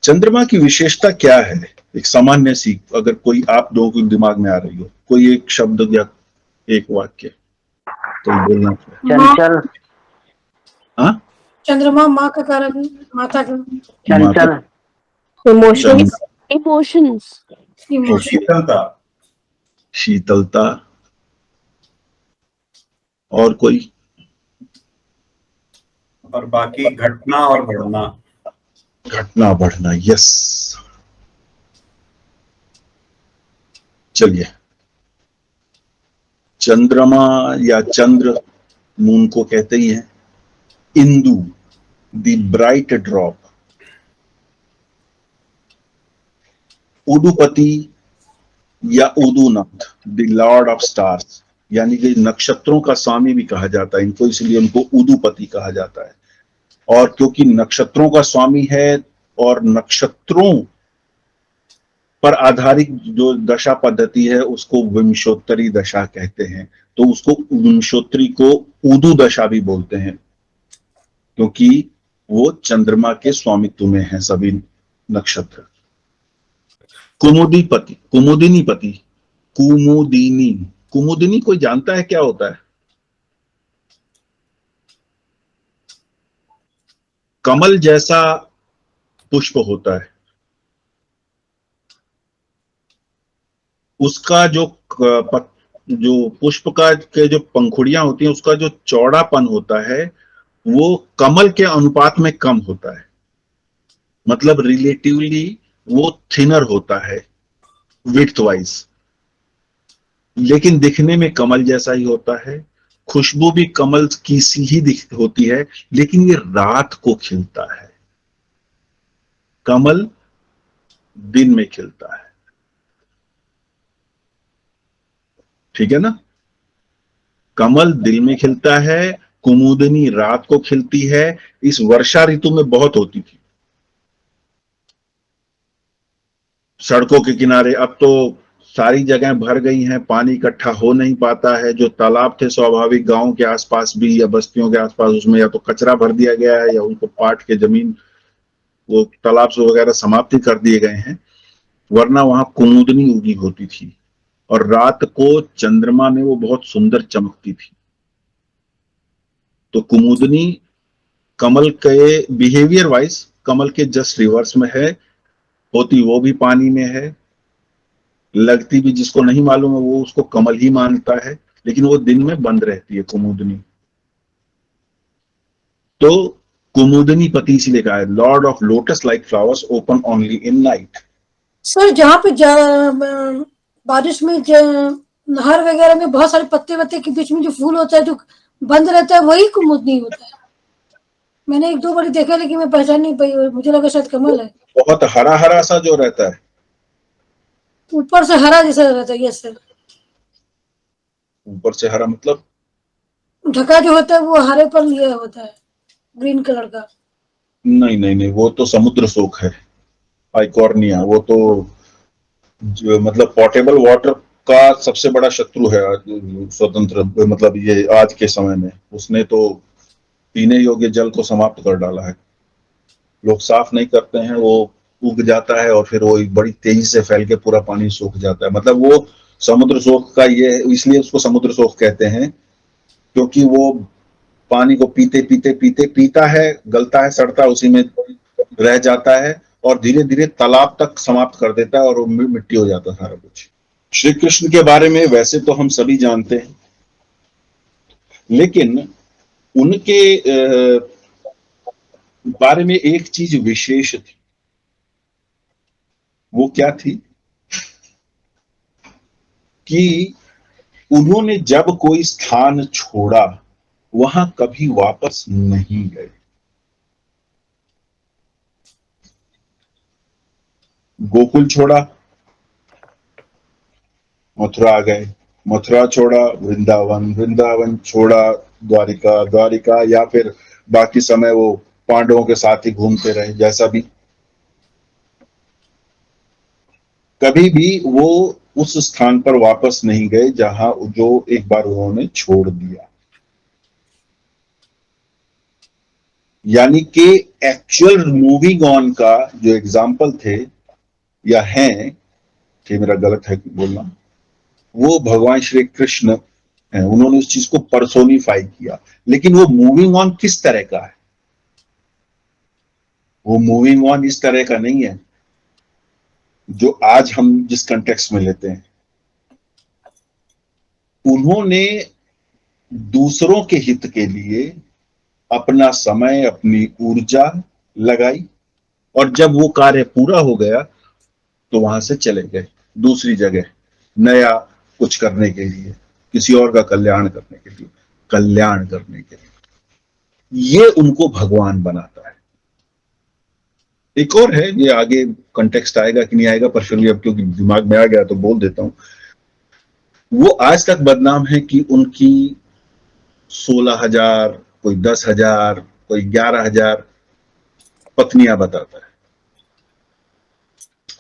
चंद्रमा की विशेषता क्या है? एक सामान्य सी, अगर कोई आप दो के दिमाग में आ रही हो, कोई एक शब्द या एक वाक्य तो बोलना माँ, चंचल, हाँ, चंद्रमा माँ का कारक, माता का चंचल, इमोशंस। इमोशंस। और इमोशन। शीतलता, शीतलता। और कोई? और बाकी घटना और बढ़ना। घटना बढ़ना, यस। चलिए, चंद्रमा या चंद्र, मून को कहते ही हैं इंदु, द ब्राइट ड्रॉप। उदुपति या उदुनाथ, द लॉर्ड ऑफ स्टार्स, यानी कि नक्षत्रों का स्वामी भी कहा जाता है इनको, इसलिए उनको उदुपति कहा जाता है। और क्योंकि नक्षत्रों का स्वामी है और नक्षत्रों पर आधारित जो दशा पद्धति है उसको विंशोत्तरी दशा कहते हैं, तो उसको विंशोत्तरी को उदू दशा भी बोलते हैं, क्योंकि वो चंद्रमा के स्वामित्व में है सभी नक्षत्र। कुमुदीपति, कुमुदिनी पति, कुमुदिनी, कुमुदिनी कोई जानता है क्या होता है? कमल जैसा पुष्प होता है, उसका जो जो पुष्प का के जो पंखुड़ियां होती हैं उसका जो चौड़ापन होता है वो कमल के अनुपात में कम होता है, मतलब रिलेटिवली वो थिनर होता है विड्थ वाइज, लेकिन दिखने में कमल जैसा ही होता है। खुशबू भी कमल की सी ही होती है, लेकिन ये रात को खिलता है, कमल दिन में खिलता है। ठीक है ना? कमल दिन में खिलता है, कुमुदनी रात को खिलती है। इस वर्षा ऋतु में बहुत होती थी सड़कों के किनारे, अब तो सारी जगह भर गई हैं, पानी इकट्ठा हो नहीं पाता है। जो तालाब थे स्वाभाविक गांव के आसपास भी या बस्तियों के आसपास, उसमें या तो कचरा भर दिया गया है या उनको पाट के जमीन वो तालाब से वगैरह समाप्ति कर दिए गए हैं, वरना वहां कुमुदनी उगी होती थी और रात को चंद्रमा में वो बहुत सुंदर चमकती थी। तो कुमुदनी कमल के बिहेवियर वाइज कमल के जस्ट रिवर्स में है, होती वो भी पानी में है, लगती भी जिसको नहीं मालूम है वो उसको कमल ही मानता है, लेकिन वो दिन में बंद रहती है कुमुदनी। तो कुमुदनी पति इसलिए कहा है Lord of lotus like flowers open only in night. Sir जहाँ पे बारिश में नहर वगैरह में बहुत सारे पत्ते वत्ते के बीच में जो फूल होता है जो बंद रहता है वही कुमुदनी होता है। मैंने एक दो बार देखा लेकिन मैं पहचान नहीं पाई, मुझे लगा शायद कमल है। बहुत हरा हरा सा जो रहता है, ऊपर से हरा जैसा रहता है। Yes sir. ऊपर से हरा मतलब ढका जो होता है वो हरे पर लिया होता है, ग्रीन कलर का। नहीं नहीं नहीं, वो तो समुद्र शोक है, आइकॉर्निया। वो तो जो मतलब पोर्टेबल वाटर का सबसे बड़ा शत्रु है स्वतंत्र, मतलब ये आज के समय में उसने तो पीने योग्य जल को समाप्त कर डाला है। लोग साफ नहीं करते हैं, वो उग जाता है और फिर वो बड़ी तेजी से फैल के पूरा पानी सूख जाता है। मतलब वो समुद्र शोक का, ये इसलिए उसको समुद्र शोक कहते हैं क्योंकि वो पानी को पीते पीते पीते पीता है, गलता है, सड़ता है, उसी में रह जाता है और धीरे धीरे तालाब तक समाप्त कर देता है और वो मिट्टी हो जाता है सारा कुछ। श्री कृष्ण के बारे में वैसे तो हम सभी जानते हैं, लेकिन उनके बारे में एक चीज विशेष थी। वो क्या थी कि उन्होंने जब कोई स्थान छोड़ा वहां कभी वापस नहीं गए। गोकुल छोड़ा, मथुरा आ गए, मथुरा छोड़ा वृंदावन, वृंदावन छोड़ा द्वारिका, द्वारिका, या फिर बाकी समय वो पांडवों के साथ ही घूमते रहे। जैसा भी, कभी भी वो उस स्थान पर वापस नहीं गए जहां जो एक बार उन्होंने छोड़ दिया। यानी कि एक्चुअल मूविंग ऑन का जो एग्जाम्पल थे या हैं, कि मेरा गलत है बोलना, वो भगवान श्री कृष्ण हैं। उन्होंने उस चीज को पर्सोनिफाई किया। लेकिन वो मूविंग ऑन किस तरह का है? वो मूविंग ऑन इस तरह का नहीं है जो आज हम जिस कंटेक्स्ट में लेते हैं। उन्होंने दूसरों के हित के लिए अपना समय, अपनी ऊर्जा लगाई, और जब वो कार्य पूरा हो गया तो वहां से चले गए दूसरी जगह, नया कुछ करने के लिए, किसी और का कल्याण करने के लिए, कल्याण करने के लिए। ये उनको भगवान बनाता है। एक और है, ये आगे कंटेक्स्ट आएगा कि नहीं आएगा, पर फिर भी अब क्योंकि दिमाग में आ गया तो बोल देता हूं। वो आज तक बदनाम है कि उनकी 16,000, कोई 10,000, कोई 11,000 पत्नियां बताता है।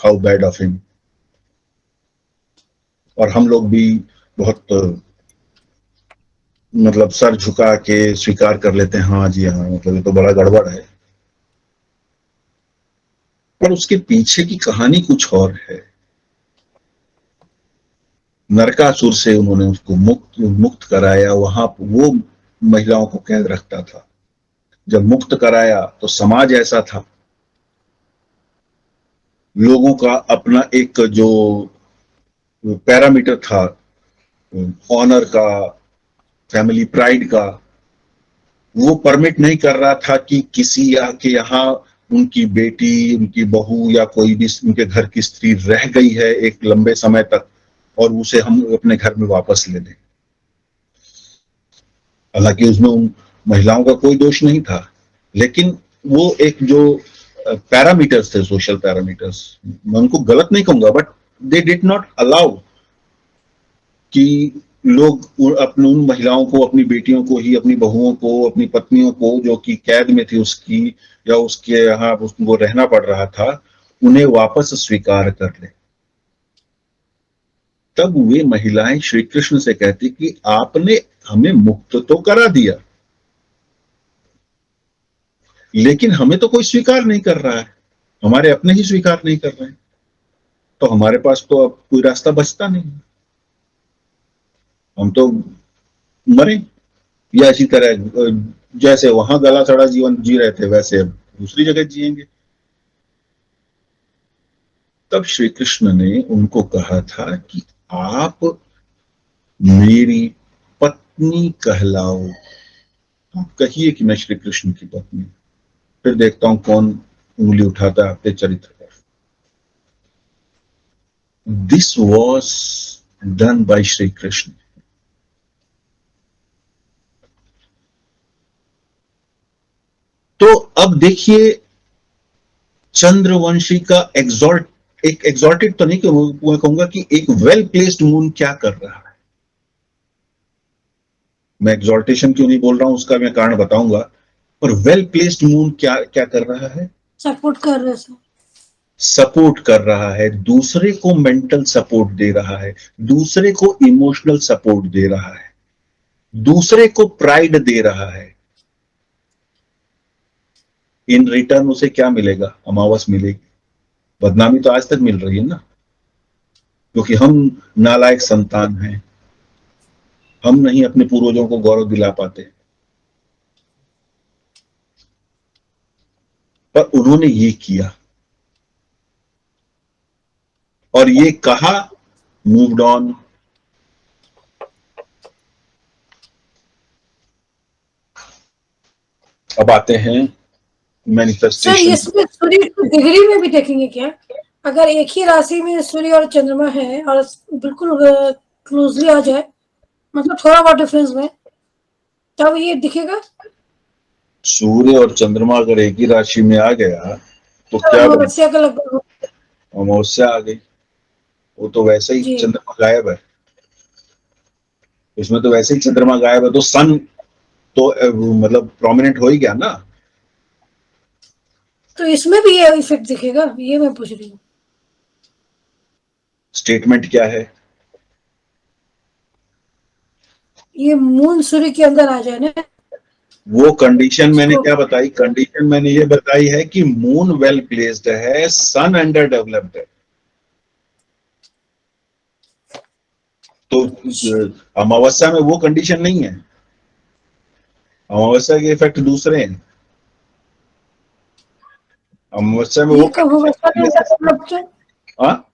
How bad of him. और हम लोग भी बहुत मतलब सर झुका के स्वीकार कर लेते हैं, हाँ जी हाँ, मतलब ये तो बड़ा गड़बड़ है। पर उसके पीछे की कहानी कुछ और है। नरकासुर से उन्होंने उसको मुक्त कराया। वहां वो महिलाओं को कैद रखता था। जब मुक्त कराया तो समाज ऐसा था, लोगों का अपना एक जो पैरामीटर था, ऑनर का, फैमिली प्राइड का, वो परमिट नहीं कर रहा था कि किसी के यहाँ उनकी बेटी, उनकी बहू या कोई भी उनके घर की स्त्री रह गई है एक लंबे समय तक और उसे हम अपने घर में वापस ले लें। हालांकि उसमें उन महिलाओं का कोई दोष नहीं था, लेकिन वो एक जो पैरामीटर्स थे, सोशल पैरामीटर्स, मैं उनको गलत नहीं कहूंगा, but they did not allow कि लोग अपने उन महिलाओं को, अपनी बेटियों को ही, अपनी बहुओं को, अपनी पत्नियों को जो कि कैद में थी उसकी, या उसके यहाँ उसको रहना पड़ रहा था, उन्हें वापस स्वीकार कर ले। तब वे महिलाएं श्री कृष्ण से कहती कि आपने हमें मुक्त तो करा दिया, लेकिन हमें तो कोई स्वीकार नहीं कर रहा है, हमारे अपने ही स्वीकार नहीं कर रहे हैं, तो हमारे पास तो अब कोई रास्ता बचता नहीं, हम तो मरे, या इसी तरह जैसे वहां गला सड़ा जीवन जी रहे थे वैसे अब दूसरी जगह जिएंगे। तब श्री कृष्ण ने उनको कहा था कि आप मेरी पत्नी कहलाओ। आप कहिए कि मैं श्री कृष्ण की पत्नी, फिर देखता हूं कौन उंगली उठाता है आपके चरित्र पर। This was done by Shri Krishna. तो अब देखिए, चंद्रवंशी का एक एग्जॉल्टेड तो नहीं मैं कहूंगा कि एक वेल प्लेस्ड मून क्या कर रहा है। मैं एग्जॉल्टेशन क्यों नहीं बोल रहा हूं उसका मैं कारण बताऊंगा, पर वेल प्लेस्ड मून क्या क्या कर रहा है? सपोर्ट कर रहे हैं। सपोर्ट कर रहा है, दूसरे को मेंटल सपोर्ट दे रहा है, दूसरे को इमोशनल सपोर्ट दे रहा है, दूसरे को प्राइड दे रहा है। इन रिटर्न उसे क्या मिलेगा? अमावस मिलेगी। बदनामी तो आज तक मिल रही है ना, क्योंकि हम नालायक संतान हैं, हम नहीं अपने पूर्वजों को गौरव दिला पाते। पर उन्होंने ये किया और ये कहा, मूव्ड ऑन। अब आते हैं सर मैनिफेस्टेशन। इसमें सूर्य को डिग्री में भी देखेंगे क्या? अगर एक ही राशि में सूर्य और चंद्रमा है और बिल्कुल क्लोजली आ जाए, मतलब थोड़ा बहुत डिफरेंस में, तब ये दिखेगा। सूर्य और चंद्रमा अगर एक ही राशि में आ गया तो क्या बन? अमावस्या का लगभग। अमावस्या आ गई, वो तो वैसे ही जी, चंद्रमा गायब है। इसमें तो वैसे ही चंद्रमा गायब है, तो सन तो मतलब प्रोमिनेंट हो ही गया ना। तो इसमें भी ये इफेक्ट दिखेगा, ये मैं पूछ रही हूँ। स्टेटमेंट क्या है? ये मून सूर्य के अंदर आ जाए ना, वो कंडीशन मैंने क्या बताई? कंडीशन मैंने ये बताई है कि मून वेल प्लेस्ड है, सन अंडर डेवलप्ड है। तो अमावस्या में वो कंडीशन नहीं है। अमावस्या के इफेक्ट दूसरे हैं। अमावस्या में ये वो कब होगा सन अंडर डेवलप्ड? हाँ,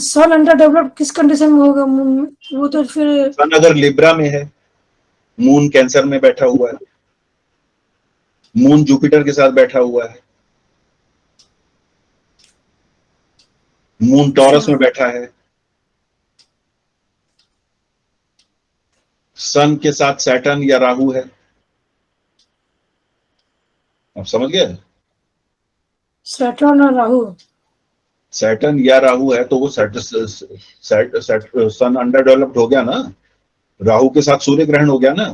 सन अंडर डेवलप्ड किस कंडीशन में होगा मून में? वो तो फिर सन अगर लिब्रा में है, मून कैंसर में बैठा हुआ है, मून जुपिटर के साथ बैठा हुआ है, मून टॉरस में बैठा है, सन के साथ सैटर्न या राहु है। आप समझ गए? सैटर्न और राहु। सैटर्न या राहु है तो वो सन अंडर डेवलप्ड हो गया ना। राहु के साथ सूर्य ग्रहण हो गया ना।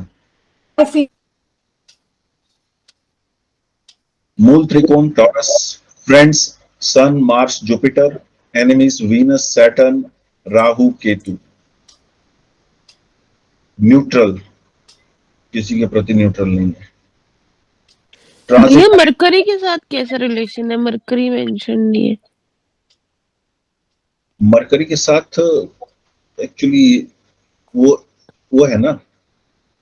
मूल त्रिकोण Taurus, friends Sun Mars Jupiter, enemies Venus Saturn Rahu Ketu. Neutral, किसी के प्रति न्यूट्रल नहीं है। ये ट्रांजिट मरकरी के साथ कैसा रिलेशन है? मरकरी मेंशन नहीं है। मरकरी के साथ एक्चुअली वो है ना,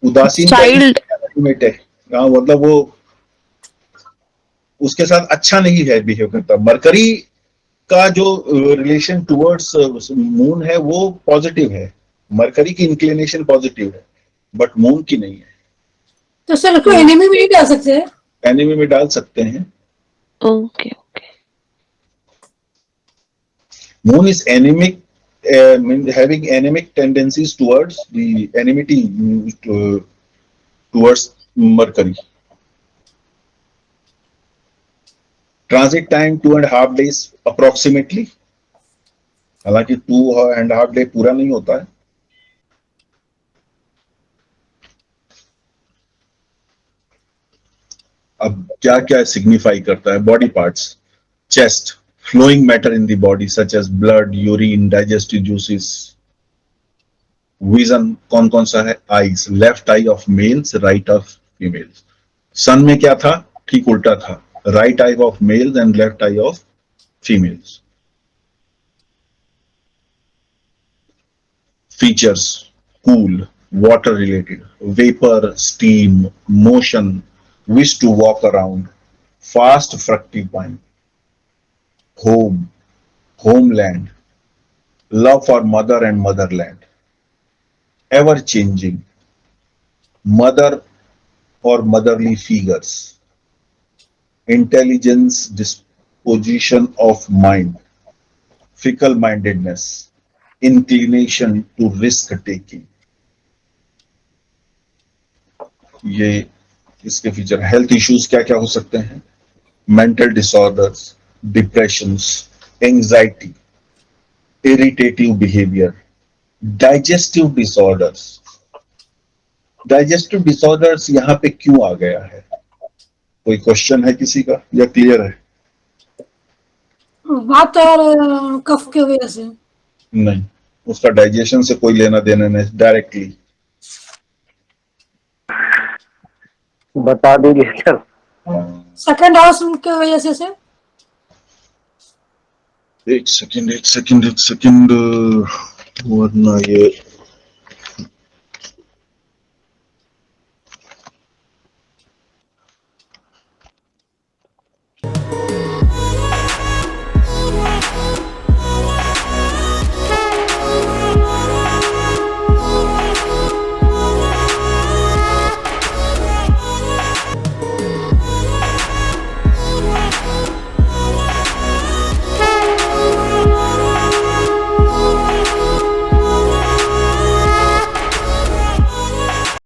उदासीन चाइल्ड। एलिमेंट है। हाँ, मतलब वो उसके साथ अच्छा नहीं है बिहेव करता। मरकरी का जो रिलेशन टुवर्ड्स मून है वो पॉजिटिव है। मरकरी की इंक्लिनेशन पॉजिटिव है, बट मून की नहीं है। तो सर उसको एनिमी में नहीं डाल सकते? एनिमी में डाल सकते हैं। Okay okay. Moon is anemic, having anemic tendencies towards the enmity towards Mercury. Transit time 2.5 days approximately. हालांकि 2.5 डे पूरा नहीं होता है। अब क्या क्या सिग्निफाई करता है? Body parts, chest, flowing matter in the body such as blood, urine, digestive juices. Vision कौन कौन सा है? Eyes, left eye of males, right of females. Sun में क्या था? ठीक उल्टा था, right eye of males and left eye of females. Features, cool, water related, vapour, steam, motion, wish to walk around, fast fructifying, home, homeland, love for mother and motherland, ever changing, mother or motherly figures, intelligence, disposition of mind, fickle mindedness, inclination to risk taking. ये इसके feature. Health issues क्या क्या हो सकते हैं? Mental disorders, depressions, anxiety, irritative behaviour, digestive disorders. Digestive disorders यहाँ पे क्यों आ गया है? कोई क्वेश्चन है किसी का या क्लियर है? वात और कफ की वजह से। नहीं, उसका डाइजेशन से कोई लेना देना नहीं, डायरेक्टली। बता दीजिए सर। सेकंड हाउस की वजह से सर। एक सेकंड वरना ये